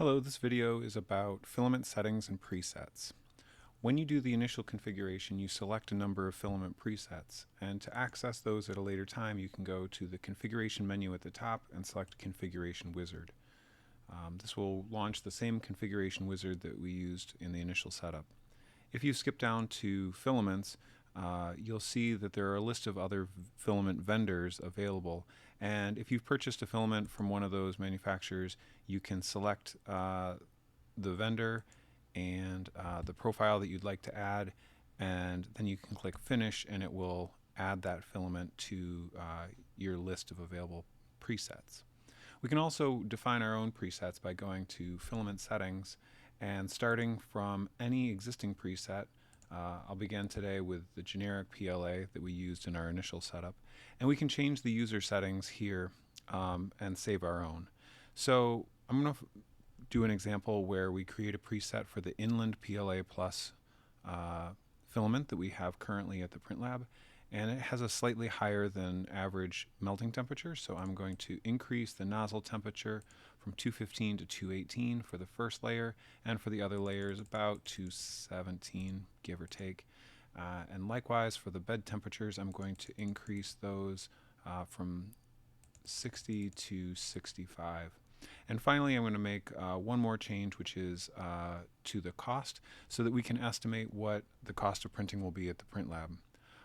Hello, this video is about filament settings and presets. When you do the initial configuration, you select a number of filament presets, and to access those at a later time, you can go to the configuration menu at the top and select Configuration Wizard. This will launch the same configuration wizard that we used in the initial setup. If you skip down to filaments, you'll see that there are a list of other filament vendors available, and if you've purchased a filament from one of those manufacturers, you can select the vendor and the profile that you'd like to add, and then you can click Finish and it will add that filament to your list of available presets. We can also define our own presets by going to Filament Settings and starting from any existing preset. I'll begin today with the generic PLA that we used in our initial setup, and we can change the user settings here and save our own. So I'm going to do an example where we create a preset for the Inland PLA Plus filament that we have currently at the print lab, and it has a slightly higher than average melting temperature, so I'm going to increase the nozzle temperature from 215 to 218 for the first layer, and for the other layers about 217, give or take. And likewise for the bed temperatures, I'm going to increase those from 60 to 65. And finally, I'm going to make one more change, which is to the cost, so that we can estimate what the cost of printing will be at the print lab.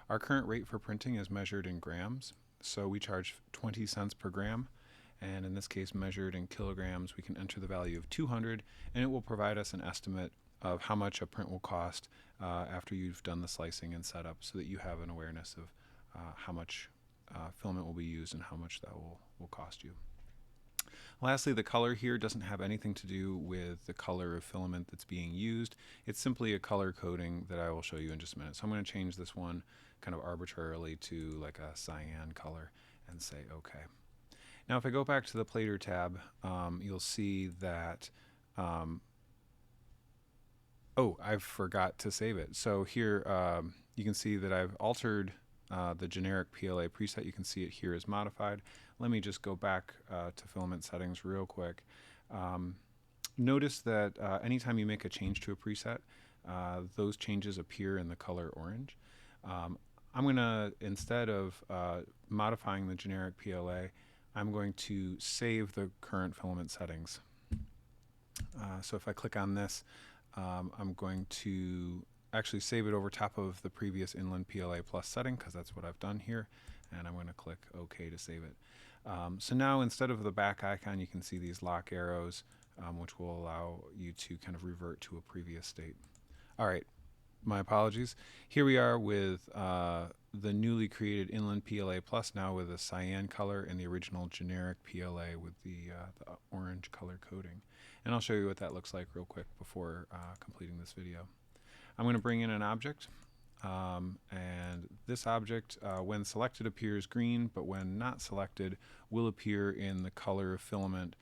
Our current rate for printing is measured in grams, so we charge 20 cents per gram, and in this case measured in kilograms, we can enter the value of 200, and it will provide us an estimate of how much a print will cost after you've done the slicing and setup, so that you have an awareness of how much filament will be used and how much that will cost you. Lastly, the color here doesn't have anything to do with the color of filament that's being used. It's simply a color coding that I will show you in just a minute. So I'm going to change this one kind of arbitrarily to like a cyan color and say OK. Now if I go back to the Plater tab, you'll see that oh, I forgot to save it. So here you can see that I've altered the generic PLA preset. You can see it here is modified. Let me just go back to filament settings real quick. Notice that anytime you make a change to a preset, those changes appear in the color orange. I'm going to, instead of modifying the generic PLA, I'm going to save the current filament settings. So if I click on this, I'm going to actually save it over top of the previous Inland PLA Plus setting, because that's what I've done here, and I'm going to click OK to save it. So now instead of the back icon, you can see these lock arrows, which will allow you to kind of revert to a previous state. All right, my apologies. Here we are with the newly created Inland PLA Plus, now with a cyan color, and the original generic PLA with the orange color coding. And I'll show you what that looks like real quick before completing this video. I'm going to bring in an object, and this object, when selected, appears green, but when not selected, will appear in the color of filament,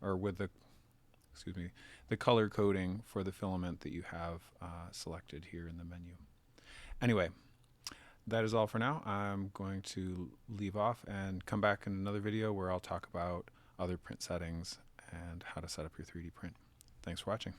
or with the color coding for the filament that you have selected here in the menu. Anyway, that is all for now. I'm going to leave off and come back in another video where I'll talk about other print settings and how to set up your 3D print. Thanks for watching.